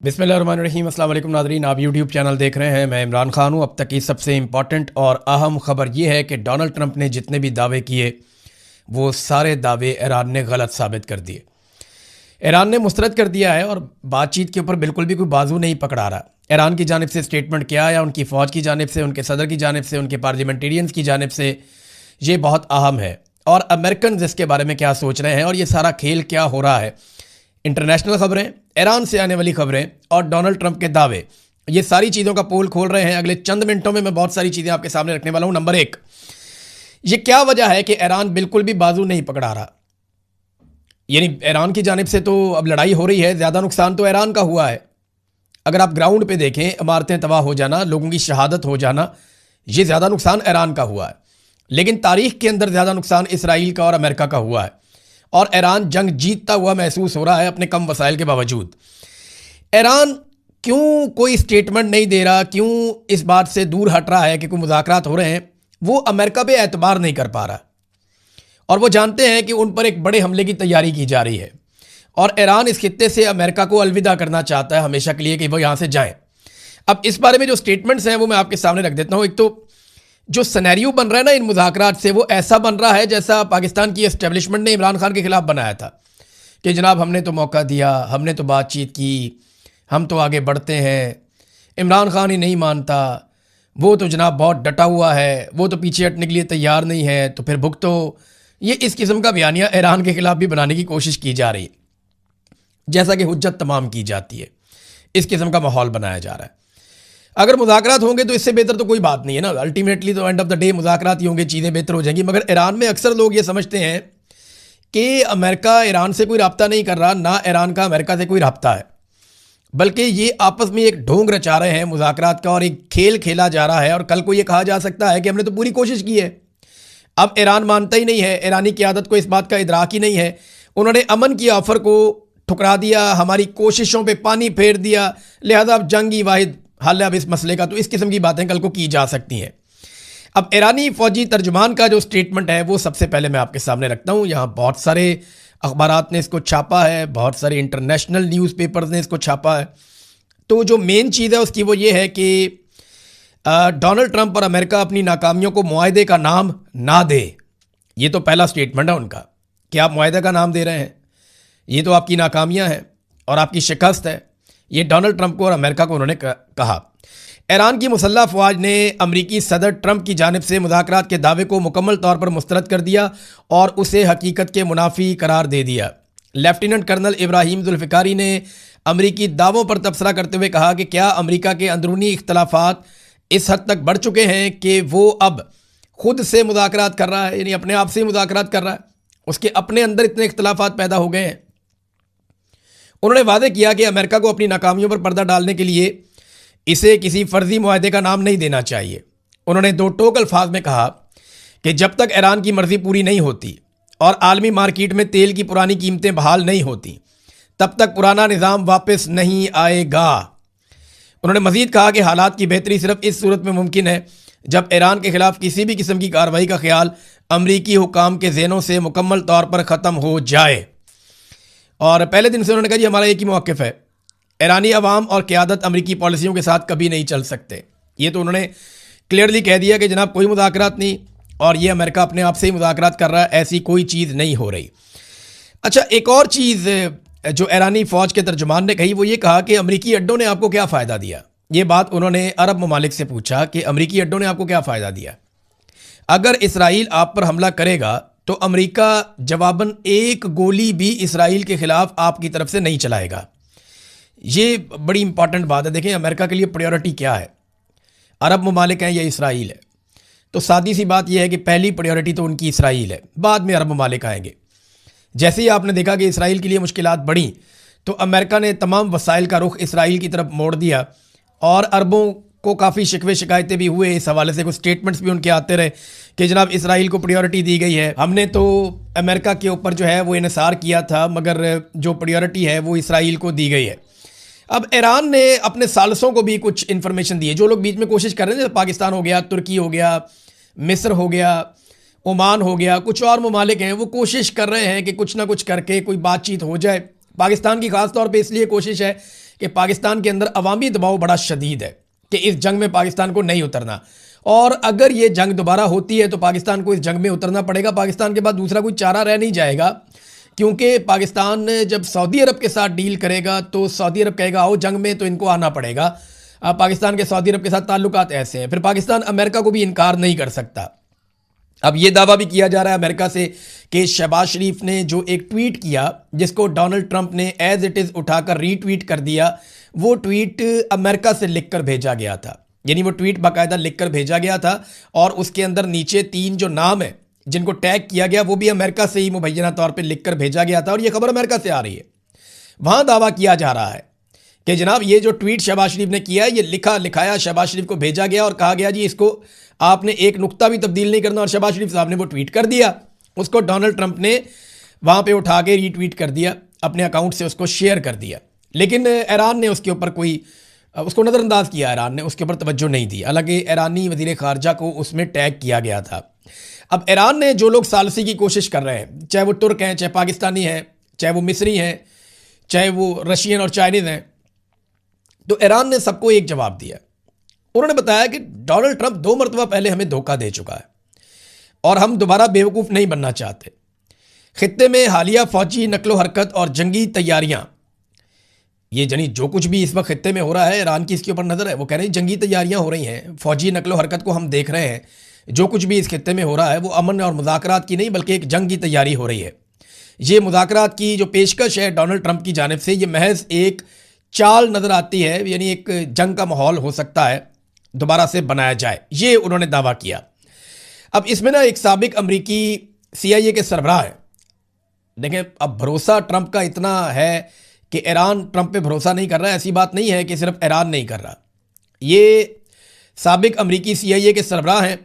बिस्मिल्लाहिर्रहमानिर्रहीम। अस्सलाम वालेकुम नाज़रीन, आप यूट्यूब चैनल देख रहे हैं। मैं इमरान खान हूँ। अब तक की सबसे इम्पॉर्टेंट और अहम ख़बर ये है कि डोनाल्ड ट्रंप ने जितने भी दावे किए वो सारे दावे ईरान ने गलत साबित कर दिए। ईरान ने मुस्तरद कर दिया है और बातचीत के ऊपर बिल्कुल भी कोई बाजू नहीं पकड़ा रहा। ईरान की जानिब से स्टेटमेंट क्या आया, उनकी फ़ौज की जानिब से, उनके सदर की जानिब से, उनके पार्लियामेंटेरियंस की जानिब से, ये बहुत अहम है। और अमेरिकन इसके बारे में क्या सोच रहे हैं और ये सारा खेल क्या हो रहा है। इंटरनेशनल खबरें, ईरान से आने वाली खबरें और डोनाल्ड ट्रंप के दावे, ये सारी चीज़ों का पोल खोल रहे हैं। अगले चंद मिनटों में मैं बहुत सारी चीज़ें आपके सामने रखने वाला हूं। नंबर एक, ये क्या वजह है कि ईरान बिल्कुल भी बाजू नहीं पकड़ा रहा। यानी ईरान की जानिब से तो अब लड़ाई हो रही है, ज़्यादा नुकसान तो ईरान का हुआ है। अगर आप ग्राउंड पे देखें, इमारतें तबाह हो जाना, लोगों की शहादत हो जाना, ये ज़्यादा नुकसान ईरान का हुआ है। लेकिन तारीख के अंदर ज़्यादा नुकसान इसराइल का और अमेरिका का हुआ है। और ईरान जंग जीतता हुआ महसूस हो रहा है अपने कम वसाइल के बावजूद। ईरान क्यों कोई स्टेटमेंट नहीं दे रहा, क्यों इस बात से दूर हट रहा है कि कोई मुज़ाकरात हो रहे हैं? वो अमेरिका पे एतबार नहीं कर पा रहा और वो जानते हैं कि उन पर एक बड़े हमले की तैयारी की जा रही है और ईरान इस खित्ते से अमेरिका को अलविदा करना चाहता है हमेशा के लिए कि वो यहाँ से जाएं। अब इस बारे में जो स्टेटमेंट्स हैं वो मैं आपके सामने रख देता हूँ। एक तो जो सिनेरियो बन रहा है ना इन मुज़ाकरात से, वो ऐसा बन रहा है जैसा पाकिस्तान की एस्टेब्लिशमेंट ने इमरान खान के खिलाफ बनाया था कि जनाब हमने तो मौका दिया, हमने तो बातचीत की, हम तो आगे बढ़ते हैं, इमरान खान ही नहीं मानता, वो तो जनाब बहुत डटा हुआ है, वो तो पीछे हटने के लिए तैयार नहीं है, तो फिर भुगतो। ये इस किस्म का बयानिया ईरान के खिलाफ भी बनाने की कोशिश की जा रही है, जैसा कि हुज्जत तमाम की जाती है। इस किस्म का माहौल बनाया जा रहा है। अगर मुज़ाकरात होंगे तो इससे बेहतर तो कोई बात नहीं है ना। अल्टीमेटली तो एंड ऑफ द डे मुज़ाकरात ही होंगे, चीज़ें बेहतर हो जाएंगी। मगर ईरान में अक्सर लोग ये समझते हैं कि अमेरिका ईरान से कोई रब्ता नहीं कर रहा, ना ईरान का अमेरिका से कोई रब्ता है, बल्कि ये आपस में एक ढोंग रचा रहे हैं मुज़ाकरात का और एक खेल खेला जा रहा है। और कल को ये कहा जा सकता है कि हमने तो पूरी कोशिश की है। अब ईरान मानता ही नहीं है, ईरानी क़यादत को इस बात का इदराक ही नहीं है। उन्होंने अमन की ऑफ़र को ठुकरा दिया, हमारी कोशिशों पे पानी फेर दिया, लिहाजा अब जंग ही वाहिद हल है अब इस मसले का। तो इस किस्म की बातें कल को की जा सकती हैं। अब ईरानी फ़ौजी तर्जुमान का जो स्टेटमेंट है वो सबसे पहले मैं आपके सामने रखता हूँ। यहाँ बहुत सारे अखबारात ने इसको छापा है, बहुत सारे इंटरनेशनल न्यूज़पेपर्स ने इसको छापा है। तो जो मेन चीज़ है उसकी वो ये है कि डोनाल्ड ट्रंप और अमेरिका अपनी नाकामियों को मुआहदे का नाम ना दे। ये तो पहला स्टेटमेंट है उनका कि आप मुआहदे का नाम दे रहे हैं, ये तो आपकी नाकामियाँ हैं और आपकी शिकस्त है। ये डोनाल्ड ट्रंप को और अमेरिका को उन्होंने कहा। ईरान की मुसल्लह अफवाज ने अमरीकी सदर ट्रंप की जानिब से मुज़ाकरात के दावे को मुकम्मल तौर पर मुस्तरद कर दिया और उसे हकीकत के मुनाफी करार दे दिया। लेफ्टिनेंट कर्नल इब्राहिम जुल्फ़िकारी ने अमरीकी दावों पर तबसरा करते हुए कहा कि क्या अमरीका के अंदरूनी इख्तलाफात इस हद तक बढ़ चुके हैं कि वो अब खुद से मुज़ाकरात कर रहा है, यानी अपने आप से मुज़ाकरात कर रहा है, उसके अपने अंदर इतने इख्तलाफात पैदा हो गए हैं। उन्होंने वादे किया कि अमेरिका को अपनी नाकामियों पर पर्दा डालने के लिए इसे किसी फर्जी मुआहदे का नाम नहीं देना चाहिए। उन्होंने दो टोक अल्फाज में कहा कि जब तक ईरान की मर्जी पूरी नहीं होती और आलमी मार्केट में तेल की पुरानी कीमतें बहाल नहीं होती, तब तक पुराना निज़ाम वापस नहीं आएगा। उन्होंने मजीद कहा कि हालात की बेहतरी सिर्फ इस सूरत में मुमकिन है जब ईरान के खिलाफ किसी भी किस्म की कार्रवाई का ख्याल अमरीकी हुकाम के ज़हनों से मुकम्मल तौर पर ख़त्म हो जाए। और पहले दिन से उन्होंने कहा जी हमारा एक ही मौक़िफ़ है, ईरानी अवाम और क़यादत अमरीकी पॉलिसियों के साथ कभी नहीं चल सकते। ये तो उन्होंने क्लियरली कह दिया कि जनाब कोई मुज़ाकरात नहीं, और ये अमेरिका अपने आप से ही मुज़ाकरात कर रहा है, ऐसी कोई चीज़ नहीं हो रही। अच्छा, एक और चीज़ जो ईरानी फ़ौज के तर्जुमान ने कही वो ये कहा कि अमरीकी अड्डों ने आपको क्या फ़ायदा दिया। ये बात उन्होंने अरब ममालिक से पूछा कि अमरीकी अड्डों ने आपको क्या फ़ायदा दिया। अगर इसराइल आप पर हमला करेगा तो अमरीका जवाबन एक गोली भी इसराइल के ख़िलाफ़ आपकी तरफ से नहीं चलाएगा। ये बड़ी इंपॉर्टेंट बात है। देखें अमेरिका के लिए प्रायोरिटी क्या है, अरब ममालिक हैं या इसराइल है। तो सादी सी बात यह है कि पहली प्रायोरिटी तो उनकी इसराइल है, बाद में अरब ममालिक आएंगे। जैसे ही आपने देखा कि इसराइल के लिए मुश्किलात बढ़ी तो अमेरिका ने तमाम वसाइल का रुख इसराइल की तरफ मोड़ दिया और अरबों को काफ़ी शिकवे शिकायतें भी हुए इस हवाले से। कुछ स्टेटमेंट्स भी उनके आते रहे कि जनाब इसराइल को प्रायोरिटी दी गई है, हमने तो अमेरिका के ऊपर जो है वो इन्हिसार किया था, मगर जो प्रायोरिटी है वो इसराइल को दी गई है। अब ईरान ने अपने सालसों को भी कुछ इन्फॉर्मेशन दी है। जो लोग बीच में कोशिश कर रहे हैं, पाकिस्तान हो गया, तुर्की हो गया, मिस्र हो गया, ओमान हो गया, कुछ और ममालिक हैं, वो कोशिश कर रहे हैं कि कुछ ना कुछ करके कोई बातचीत हो जाए। पाकिस्तान की ख़ास तौर पे इसलिए कोशिश है कि पाकिस्तान के अंदर अवामी दबाव बड़ा शदीद है कि इस जंग में पाकिस्तान को नहीं उतरना, और अगर ये जंग दोबारा होती है तो पाकिस्तान को इस जंग में उतरना पड़ेगा। पाकिस्तान के बाद दूसरा कोई चारा रह नहीं जाएगा, क्योंकि पाकिस्तान जब सऊदी अरब के साथ डील करेगा तो सऊदी अरब कहेगा आओ जंग में, तो इनको आना पड़ेगा। पाकिस्तान के सऊदी अरब के साथ ताल्लुकात ऐसे हैं, फिर पाकिस्तान अमेरिका को भी इनकार नहीं कर सकता। अब ये दावा भी किया जा रहा है अमेरिका से कि शहबाज शरीफ ने जो एक ट्वीट किया जिसको डोनाल्ड ट्रंप ने एज इट इज़ उठाकर रीट्वीट कर दिया, वो ट्वीट अमेरिका से लिखकर भेजा गया था। यानी वो ट्वीट बाकायदा लिखकर भेजा गया था और उसके अंदर नीचे 3 जो नाम है जिनको टैग किया गया वो भी अमेरिका से ही मुबैना तौर पर लिखकर भेजा गया था, और ये खबर अमेरिका से आ रही है। वहाँ दावा किया जा रहा है कि जनाब ये जो ट्वीट शहबाज शरीफ ने किया है ये लिखाया शहबाज शरीफ को भेजा गया और कहा गया जी इसको आपने एक नुक्ता भी तब्दील नहीं करना, और शहबाज शरीफ साहब ने वो ट्वीट कर दिया। उसको डोनाल्ड ट्रंप ने वहाँ पे उठा के रीट्वीट कर दिया, अपने अकाउंट से उसको शेयर कर दिया। लेकिन ईरान ने उसके ऊपर उसको नज़रअंदाज किया, ईरान ने उसके ऊपर तवज्जो नहीं दी। हालांकि ईरानी वज़ीर ख़ारजा को उसमें टैग किया गया था। अब ईरान ने जो लोग सालसी की कोशिश कर रहे हैं, चाहे वो तुर्क हैं, चाहे पाकिस्तानी हैं, चाहे वो मिस्री हैं, चाहे वो रशियन और चाइनीज़ हैं, तो ईरान ने सबको एक जवाब दिया। उन्होंने बताया कि डोनाल्ड ट्रंप 2 मरतबा पहले हमें धोखा दे चुका है और हम दोबारा बेवकूफ़ नहीं बनना चाहते। खित्ते में हालिया फौजी नकलो हरकत और जंगी तैयारियां, ये जानी जो कुछ भी इस वक्त खित्ते में हो रहा है, ईरान की इसके ऊपर नज़र है। वो कह रहे हैं जंगी तैयारियां हो रही हैं, फौजी नकलो हरकत को हम देख रहे हैं। जो कुछ भी इस खित्ते में हो रहा है वो अमन और मुज़ाकरात की नहीं बल्कि एक जंग की तैयारी हो रही है। ये मुज़ाकरात की जो पेशकश है डोनाल्ड ट्रंप की जानिब से, ये महज एक चाल नज़र आती है, यानी एक जंग का माहौल हो सकता है दोबारा से बनाया जाए, ये उन्होंने दावा किया। अब इसमें ना एक साबिक अमरीकी CIA के सरबराह है। देखें, अब भरोसा ट्रंप का इतना है कि ईरान ट्रंप पे भरोसा नहीं कर रहा है, ऐसी बात नहीं है कि सिर्फ ईरान नहीं कर रहा। ये साबिक अमरीकी CIA के सरबराह हैं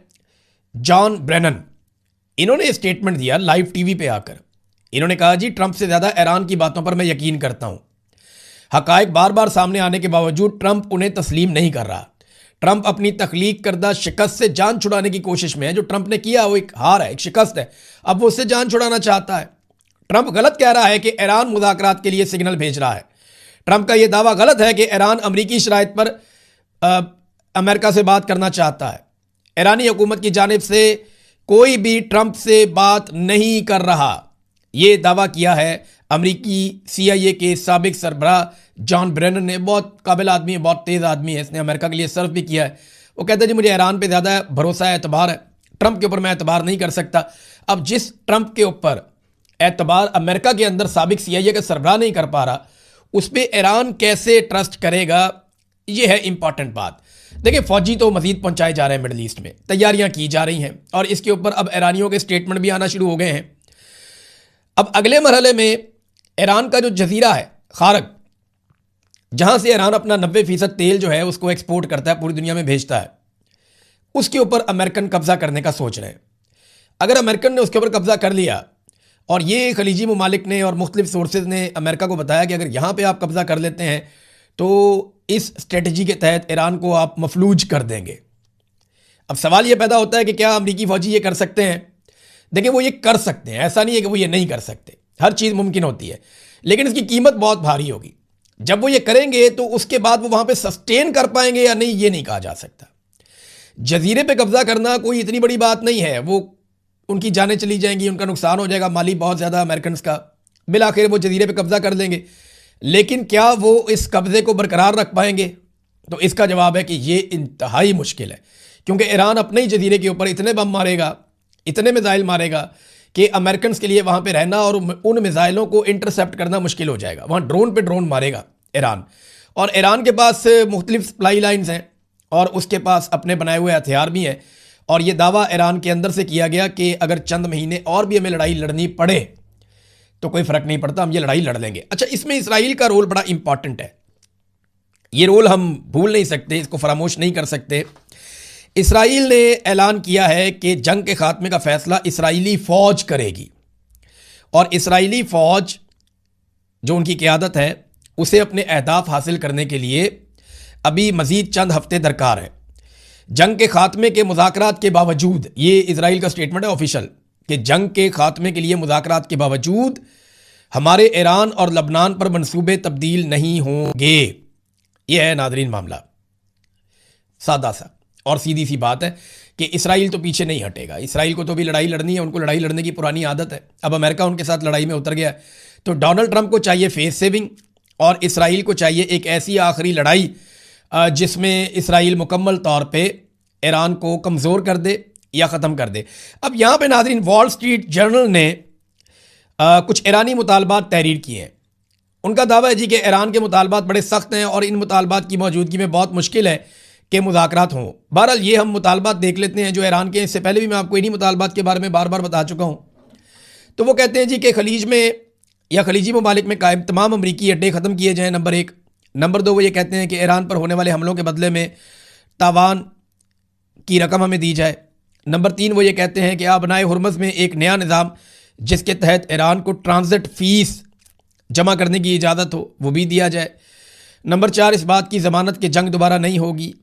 जॉन ब्रेनन। इन्होंने स्टेटमेंट दिया लाइव टीवी पे आकर। इन्होंने कहा जी ट्रंप से ज़्यादा ईरान की बातों पर मैं यकीन करता हूँ। हकायक बार बार सामने आने के बावजूद ट्रंप उन्हें तस्लीम नहीं कर रहा। ट्रंप अपनी तख्लीक करदा शिकस्त से जान छुड़ाने की कोशिश में है। जो ट्रंप ने किया वो एक हार है, एक शिकस्त है, अब वो उससे जान छुड़ाना चाहता है। ट्रंप गलत कह रहा है कि ईरान मुज़ाकरात के लिए सिग्नल भेज रहा है। ट्रंप का यह दावा गलत है कि ईरान अमरीकी शराइत पर अमेरिका से बात करना चाहता है। ईरानी हुकूमत की जानिब से कोई भी ट्रंप से बात नहीं कर रहा। ये दावा किया है अमरीकी CIA के साबिक सरबराह जॉन ब्रेनन ने। बहुत काबिल आदमी है, बहुत तेज़ आदमी है, इसने अमेरिका के लिए सर्व भी किया है। वो कहते हैं जी मुझे ईरान पे ज़्यादा भरोसा है, एतबार है, ट्रंप के ऊपर मैं एतबार नहीं कर सकता। अब जिस ट्रंप के ऊपर एतबार अमेरिका के अंदर साबिक CIA का सरबराह नहीं कर पा रहा, उस पर ईरान कैसे ट्रस्ट करेगा, ये है इंपॉर्टेंट बात। देखिए, फौजी तो मजीद पहुंचाए जा रहे हैं, मिडल ईस्ट में तैयारियां की जा रही हैं और इसके ऊपर अब ईरानियों के स्टेटमेंट भी आना शुरू हो गए हैं। अब अगले मरहले में ईरान का जो जजीरा है खारक, जहां से ईरान अपना 90% तेल जो है उसको एक्सपोर्ट करता है, पूरी दुनिया में भेजता है, उसके ऊपर अमेरिकन कब्जा करने का सोच रहे हैं। अगर अमेरिकन ने उसके ऊपर कब्जा कर लिया, और ये खलीजी ममालिक ने और मुख्तलिफ सोर्सेज ने अमेरिका को बताया कि अगर यहाँ पे आप कब्जा कर लेते हैं तो इस स्ट्रेटजी के तहत ईरान को आप मफलूज कर देंगे। अब सवाल ये पैदा होता है कि क्या अमरीकी फौजी ये कर सकते हैं? देखिए, वो ये कर सकते हैं, ऐसा नहीं है कि वो ये नहीं कर सकते। हर चीज़ मुमकिन होती है, लेकिन इसकी कीमत बहुत भारी होगी। जब वो ये करेंगे तो उसके बाद वो वहाँ पे सस्टेन कर पाएंगे या नहीं, ये नहीं कहा जा सकता। जजीरे पे कब्जा करना कोई इतनी बड़ी बात नहीं है। वो उनकी जानें चली जाएंगी, उनका नुकसान हो जाएगा माली बहुत ज़्यादा अमेरिकन का, बिल आखिर वो जजीरे पे कब्जा कर लेंगे। लेकिन क्या वो इस कब्जे को बरकरार रख पाएंगे? तो इसका जवाब है कि ये इंतहाई मुश्किल है, क्योंकि ईरान अपने ही जजीरे के ऊपर इतने बम मारेगा, इतने मिसाइल मारेगा कि अमेरिकन के लिए वहाँ पे रहना और उन मिसाइलों को इंटरसेप्ट करना मुश्किल हो जाएगा। वहाँ ड्रोन पे ड्रोन मारेगा ईरान, और ईरान के पास मुख्तलिफ सप्लाई लाइन्स हैं और उसके पास अपने बनाए हुए हथियार भी हैं। और ये दावा ईरान के अंदर से किया गया कि अगर चंद महीने और भी हमें लड़ाई लड़नी पड़े तो कोई फ़र्क नहीं पड़ता, हम ये लड़ाई लड़ लेंगे। अच्छा, इसमें इसराइल का रोल बड़ा इंपॉर्टेंट है। ये रोल हम भूल नहीं सकते, इसको फरामोश नहीं कर सकते। इसराइल ने ऐलान किया है कि जंग के खात्मे का फैसला इसराइली फ़ौज करेगी, और इसराइली फ़ौज जो उनकी क़यादत है उसे अपने अहदाफ हासिल करने के लिए अभी मज़ीद चंद हफ्ते दरकार हैं। जंग के खात्मे के मुज़ाकरात के बावजूद, ये इजराइल का स्टेटमेंट है ऑफिशियल, कि जंग के खात्मे के लिए मुज़ाकरात के बावजूद हमारे ईरान और लबनान पर मंसूबे तब्दील नहीं होंगे। यह है नादरीन मामला, सादा सा और सीधी सी बात है कि इसराइल तो पीछे नहीं हटेगा। इसराइल को तो भी लड़ाई लड़नी है, उनको लड़ाई लड़ने की पुरानी आदत है। अब अमेरिका उनके साथ लड़ाई में उतर गया है, तो डोनाल्ड ट्रंप को चाहिए फेस सेविंग और इसराइल को चाहिए एक ऐसी आखिरी लड़ाई जिसमें इसराइल मुकम्मल तौर पे ईरान को कमज़ोर कर दे या ख़त्म कर दे। अब यहाँ पे नाज़रीन वॉल स्ट्रीट जर्नल ने कुछ ईरानी मुतालबात तहरीर किए हैं। उनका दावा है जी कि ईरान के मुतालबात बड़े सख्त हैं और इन मुतालबात की मौजूदगी में बहुत मुश्किल है कि मुज़ाकरात हों। बहरहाल ये हम मुतालबात देख लेते हैं जो ईरान के, इससे पहले भी मैं आपको इन्हीं मुतालबात के बारे में बार बार बता चुका हूँ। तो वो कहते हैं जी कि खलीज में या खलीजी ममालिक में कायम तमाम अमरीकी अड्डे ख़त्म किए जाएँ, नंबर 1। नंबर 2, वो ये कहते हैं कि ईरान पर होने वाले हमलों के बदले में तावान की रकम हमें दी जाए। नंबर 3, वो ये कहते हैं कि आबनाए हुर्मज़ में एक नया निज़ाम जिसके तहत ईरान को ट्रांजिट फ़ीस जमा करने की इजाज़त हो वो भी दिया जाए। नंबर 4, इस बात की ज़मानत कि जंग दोबारा नहीं होगी।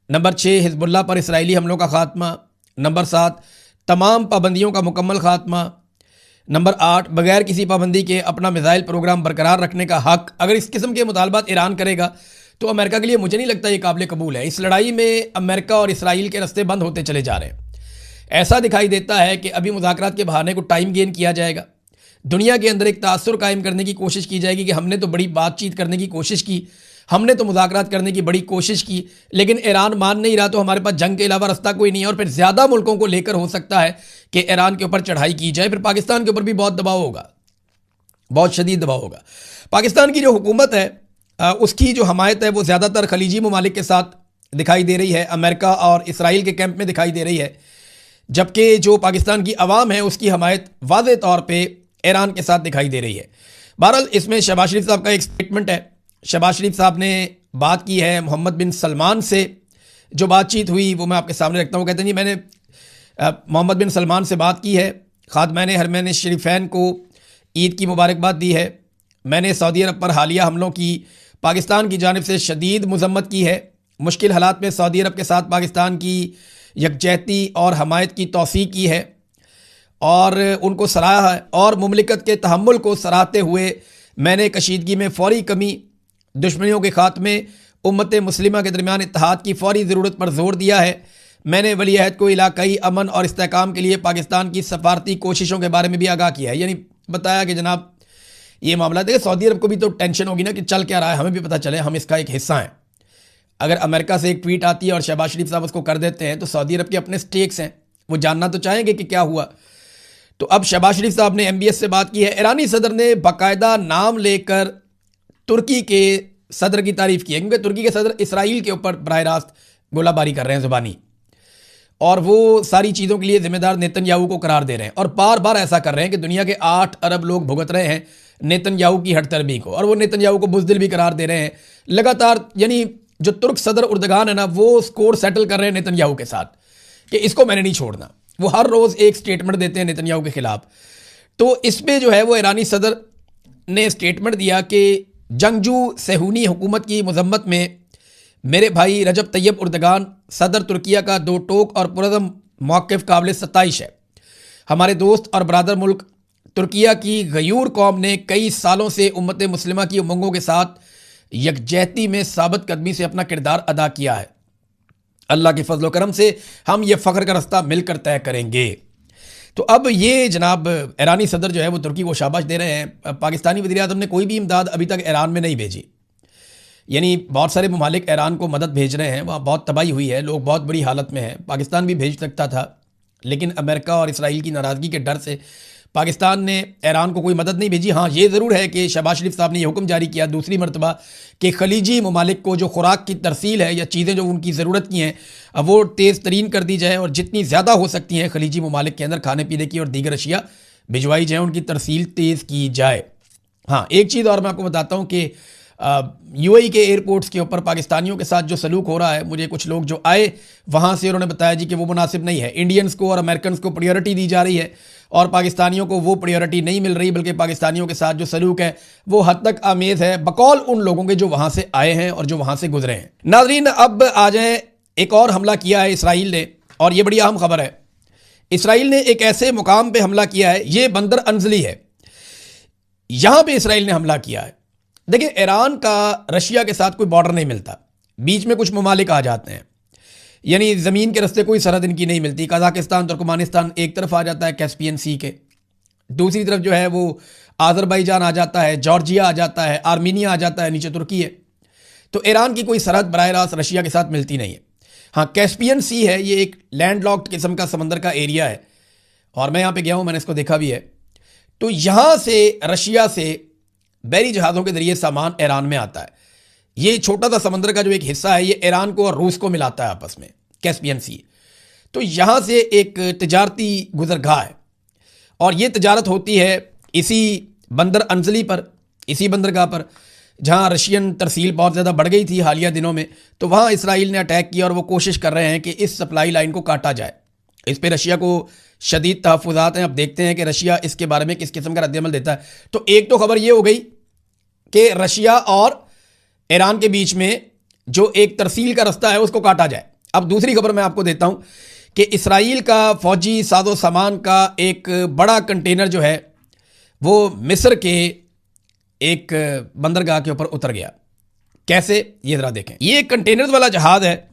नंबर 6, हिज़्बुल्लाह पर इसराइली हमलों का ख़ात्मा। नंबर 7, तमाम पाबंदियों का मुकम्मल ख़ात्मा। नंबर 8, बगैर किसी पाबंदी के अपना मिसाइल प्रोग्राम बरकरार रखने का हक। अगर इस किस्म के मुतालबात ईरान करेगा तो अमेरिका के लिए मुझे नहीं लगता ये काबिल कबूल है। इस लड़ाई में अमेरिका और इसराइल के रास्ते बंद होते चले जा रहे हैं। ऐसा दिखाई देता है कि अभी मुज़ाकरात के बहाने को टाइम गेन किया जाएगा, दुनिया के अंदर एक तासुर कायम करने की कोशिश की जाएगी कि हमने तो बड़ी बातचीत करने की कोशिश की, हमने तो मुज़ाकरात करने की बड़ी कोशिश की, लेकिन ईरान मान नहीं रहा, तो हमारे पास जंग के अलावा रास्ता कोई नहीं है। और फिर ज़्यादा मुल्कों को लेकर हो सकता है कि ईरान के ऊपर चढ़ाई की जाए। फिर पाकिस्तान के ऊपर भी बहुत दबाव होगा, बहुत शदीद दबाव होगा। पाकिस्तान की जो हुकूमत है उसकी जो हमायत है वो ज़्यादातर खलीजी ममालिक के साथ दिखाई दे रही है, अमेरिका और इसराइल के कैंप में दिखाई दे रही है, जबकि जो पाकिस्तान की अवाम है उसकी हमायत वाज़े तौर पर ईरान के साथ दिखाई दे रही है। बहरहाल इसमें शहबाज शरीफ साहब का एक स्टेटमेंट है। शहबाज शरीफ साहब ने बात की है मोहम्मद बिन सलमान से, जो बातचीत हुई वो मैं आपके सामने रखता हूँ। कहते हैं जी मैंने मोहम्मद बिन सलमान से बात की है, खादमैन हरमैन शरीफैन को ईद की मुबारकबाद दी है। मैंने सऊदी अरब पर हालिया हमलों की पाकिस्तान की जानिब से शदीद मज़म्मत की है। मुश्किल हालात में सऊदी अरब के साथ पाकिस्तान की यकजहती और हमायत की तौसीक़ की है और उनको सराहा है, और मुमलिकत के तहम्मुल को सराहते हुए मैंने कशीदगी में फ़ौरी कमी, दुश्मनियों के ख़ात्मे, उम्मत मुस्लिमा के दरमियान इत्तेहाद की फ़ौरी ज़रूरत पर जोर दिया है। मैंने वली अहद को इलाकाई अमन और इस्तेहकाम के लिए पाकिस्तान की सफारती कोशिशों के बारे में भी आगाह किया है। यानी बताया कि जनाब ये मामला, देखिए सऊदी अरब को भी तो टेंशन होगी ना कि चल क्या रहा है, हमें भी पता चले, हम इसका एक हिस्सा हैं। अगर अमेरिका से एक ट्वीट आती है और शहबाज शरीफ साहब उसको कर देते हैं तो सऊदी अरब के अपने स्टेक्स हैं, वो जानना तो चाहेंगे कि क्या हुआ। तो अब शहबाज शरीफ साहब ने MBS से बात की है। ईरानी सदर ने बाकायदा नाम लेकर तुर्की के सदर की तारीफ़ की है, क्योंकि तुर्की के सदर इसराइल के ऊपर बराह रास्त गोलाबारी कर रहे हैं ज़ुबानी, और वो सारी चीज़ों के लिए ज़िम्मेदार नेतन्याहू को करार दे रहे हैं, और बार बार ऐसा कर रहे हैं कि दुनिया के 8 अरब लोग भुगत रहे हैं नेतन्याहू की हटतरमी को, और वो नेतन्याहू को बुज़दिल भी करार दे रहे हैं लगातार। यानी जो तुर्क सदर उर्दगान है ना, वो स्कोर सेटल कर रहे हैं नेतन्याहू के साथ कि इसको मैंने नहीं छोड़ना। वो हर रोज़ एक स्टेटमेंट देते हैं नेतन्याहू के ख़िलाफ़। तो इसमें जो है वो ईरानी सदर ने स्टेटमेंट दिया कि जंगजू सहूनी हुकूमत की मज़म्मत में मेरे भाई रजब तैयब उर्दगान सदर तुर्किया का दो टोक और पुरज़म मौक़िफ़ काबिल सत्ताइश है। हमारे दोस्त और बरादर मुल्क तुर्किया की गयूर कौम ने कई सालों से उम्मत मुस्लिमा की उमंगों के साथ यकजहती में साबित कदमी से अपना किरदार अदा किया है। अल्लाह के फजल करम से हम ये फ़ख्र का रास्ता मिलकर तय करेंगे। तो अब ये जनाब ईरानी सदर जो है वो तुर्की को शाबाश दे रहे हैं। पाकिस्तानी वज़ीर-ए-आज़म ने कोई भी इमदाद अभी तक ईरान में नहीं भेजी। यानी बहुत सारे ममालिक ईरान को मदद भेज रहे हैं, वहाँ बहुत तबाही हुई है, लोग बहुत बुरी हालत में हैं। पाकिस्तान भी भेज सकता था, लेकिन अमेरिका और इसराइल की नाराज़गी के डर से पाकिस्तान ने ईरान को कोई मदद नहीं भेजी। हाँ, ये ज़रूर है कि शहबाज शरीफ साहब ने यह हुक्म जारी किया दूसरी मरतबा कि खलीजी ममालिक को जो खुराक की तरसील है या चीज़ें जो उनकी ज़रूरत की हैं वो तेज़ तरीन कर दी जाए, और जितनी ज़्यादा हो सकती हैं खलीजी ममालिक के अंदर खाने पीने की और दीगर अशिया भिजवाई जाए, उनकी तरसील तेज़ की जाए। हाँ, एक चीज़ और मैं आपको बताता हूँ कि UAE के एयरपोर्ट्स के ऊपर पाकिस्तानियों के साथ जो सलूक हो रहा है, मुझे कुछ लोग जो आए वहाँ से उन्होंने बताया जी कि वो मुनासिब नहीं है। इंडियंस को और अमेरिकन को प्रायोरिटी दी जा रही है और पाकिस्तानियों को वो प्रायोरिटी नहीं मिल रही, बल्कि पाकिस्तानियों के साथ जो सलूक है वो हद तक आमेज़ है बकौल उन लोगों के जो वहाँ से आए हैं और जो वहाँ से गुजरे हैं। नाज़रीन, अब आ जाएँ, एक और हमला किया है इसराइल ने, और ये बड़ी अहम खबर है। इसराइल ने एक ऐसे मुकाम पर हमला किया है, ये बंदर अंजली है, यहाँ पर इसराइल ने हमला किया है। देखिए, ईरान का रशिया के साथ कोई बॉर्डर नहीं मिलता, बीच में कुछ ममालिक आ जाते हैं, यानी ज़मीन के रास्ते कोई सरहद इनकी नहीं मिलती। कजाकिस्तान, तुर्कमानिस्तान एक तरफ आ जाता है कैस्पियन सी के, दूसरी तरफ जो है वो आज़रबाईजान आ जाता है, जॉर्जिया आ जाता है, आर्मीनिया आ जाता है, नीचे तुर्की है। तो ईरान की कोई सरहद बराह रास्त रशिया के साथ मिलती नहीं है। हाँ, कैस्पियन सी है, ये एक लैंडलॉक्ड किस्म का समंदर का एरिया है, और मैं यहाँ पे गया हूँ, मैंने इसको देखा भी है। तो यहाँ से रशिया से बहरी जहाज़ों के जरिए सामान ईरान में आता है। ये छोटा सा समंदर का जो एक हिस्सा है, ये ईरान को और रूस को मिलाता है आपस में, कैस्पियन सी। तो यहाँ से एक तिजारती गुजरगाह है, और ये तिजारत होती है इसी बंदर अंजली पर, इसी बंदरगाह पर, जहाँ रशियन तरसील बहुत ज़्यादा बढ़ गई थी हालिया दिनों में। तो वहाँ इसराइल ने अटैक किया और वो कोशिश कर रहे हैं कि इस सप्लाई लाइन को काटा जाए। इस पर रशिया को शदीद तहफ़्फ़ुज़ात हैं। अब देखते हैं कि रशिया इसके बारे में किस किस्म का रद्दअमल देता है। तो एक तो खबर ये हो गई कि रशिया और ईरान के बीच में जो एक तरसील का रास्ता है उसको काटा जाए। अब दूसरी खबर मैं आपको देता हूँ कि इसराइल का फ़ौजी साजो सामान का एक बड़ा कंटेनर जो है वो मिस्र के एक बंदरगाह के ऊपर उतर गया। कैसे, ये ज़रा देखें। ये कंटेनर वाला जहाज़ है,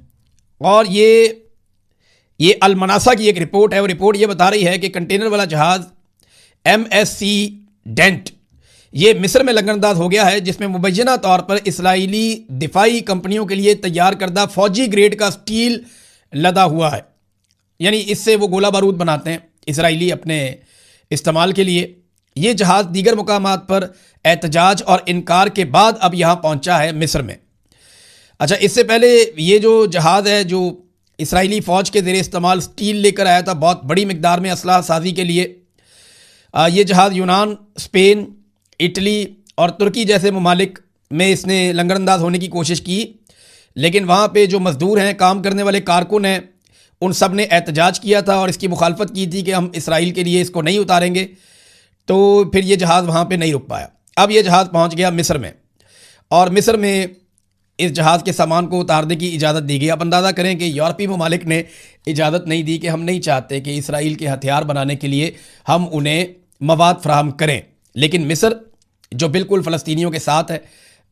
और ये अलमनासा की एक रिपोर्ट है। वो रिपोर्ट ये बता रही है कि कंटेनर वाला जहाज़ MSC डेंट ये मिस्र में लंगरअंदाज हो गया है, जिसमें मुबैना तौर पर इसराइली दिफाई कंपनियों के लिए तैयार करदा फ़ौजी ग्रेड का स्टील लदा हुआ है। यानी इससे वो गोला बारूद बनाते हैं इसराइली अपने इस्तेमाल के लिए। ये जहाज़ दीगर मुकामात पर एहतजाज और इनकार के बाद अब यहाँ पहुँचा है मिस्र में। अच्छा, इससे पहले ये जो जहाज़ है जो इसराइली फ़ौज के ज़रिए इस्तेमाल स्टील लेकर आया था बहुत बड़ी मिकदार में असलाह साजी के लिए। ये जहाज़ यूनान, स्पेन, इटली और तुर्की जैसे ममालिक में इसने लंगरअंदाज होने की कोशिश की, लेकिन वहाँ पे जो मज़दूर हैं, काम करने वाले कारकुन हैं, उन सब ने एहतजाज किया था और इसकी मुखालफत की थी कि हम इसराइल के लिए इसको नहीं उतारेंगे। तो फिर ये जहाज़ वहाँ पे नहीं रुक पाया। अब ये जहाज़ पहुँच गया मिस्र में, और मिस्र में इस जहाज़ के सामान को उतारने की इजाज़त दी गई। अब अंदाज़ा करें कि यूरोपीय ममालिक ने इजाज़त नहीं दी कि हम नहीं चाहते कि इसराइल के हथियार बनाने के लिए हम उन्हें मवाद फराहम करें, लेकिन मिस्र जो बिल्कुल फ़लस्तीनियों के साथ है,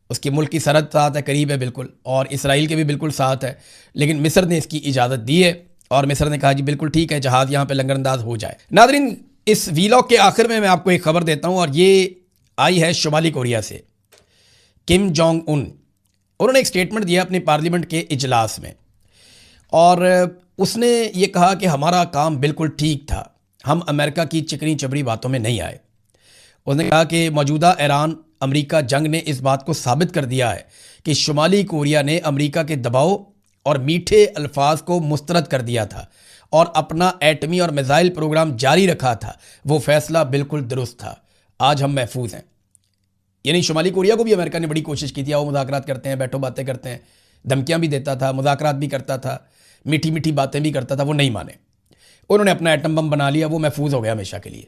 उसकी मुल्क की सरहद साथ है, करीब है बिल्कुल, और इसराइल के भी बिल्कुल साथ है, लेकिन मिस्र ने इसकी इजाज़त दी है और मिस्र ने कहा जी बिल्कुल ठीक है, जहाज़ यहाँ पे लंगरअंदाज हो जाए। नादरीन, इस वीलॉग के आखिर में मैं आपको एक खबर देता हूँ, और ये आई है शुमाली कोरिया से। किम जोंग उन, उन्होंने एक स्टेटमेंट दिया अपने पार्लियामेंट के इजलास में, और उसने ये कहा कि हमारा काम बिल्कुल ठीक था, हम अमेरिका की चिकनी चबड़ी बातों में नहीं आए। उसने कहा कि मौजूदा ईरान अमेरिका जंग ने इस बात को साबित कर दिया है कि शुमाली कोरिया ने अमेरिका के दबाव और मीठे अल्फाज को मुस्तरद कर दिया था और अपना एटमी और मिसाइल प्रोग्राम जारी रखा था। वो फैसला बिल्कुल दुरुस्त था। आज हम महफूज हैं। यानी शुमाली कोरिया को भी अमेरिका ने बड़ी कोशिश की थी, आओ मुज़ाकरात करते हैं, बैठो बातें करते हैं, धमकियां भी देता था, मुज़ाकरात भी करता था, मीठी मीठी बातें भी करता था। वो नहीं माने, उन्होंने अपना एटम बम बना लिया, वो महफूज हो गया हमेशा के लिए।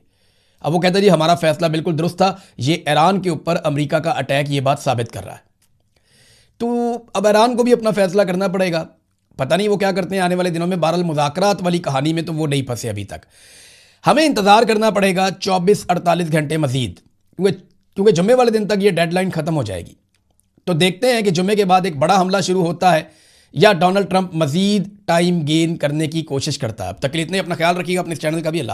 अब वो कहता जी हमारा फैसला बिल्कुल दुरुस्त था। ये ईरान के ऊपर अमेरिका का अटैक ये बात साबित कर रहा है। तो अब ईरान को भी अपना फैसला करना पड़ेगा। पता नहीं वो क्या करते हैं आने वाले दिनों में। बहरहाल मुज़ाकरात वाली कहानी में तो वो नहीं फंसे अभी तक। हमें इंतज़ार करना पड़ेगा 24-48 घंटे मज़ीद, क्योंकि जुम्मे वाले दिन तक ये डेडलाइन ख़त्म हो जाएगी। तो देखते हैं कि जुम्मे के बाद एक बड़ा हमला शुरू होता है या डोनाल्ड ट्रंप मज़ीद टाइम गेन करने की कोशिश करता है। अब तक के लिए इतने, अपना ख्याल रखिएगा, अपने इस चैनल का भी। अल्लाह हाफ़िज़।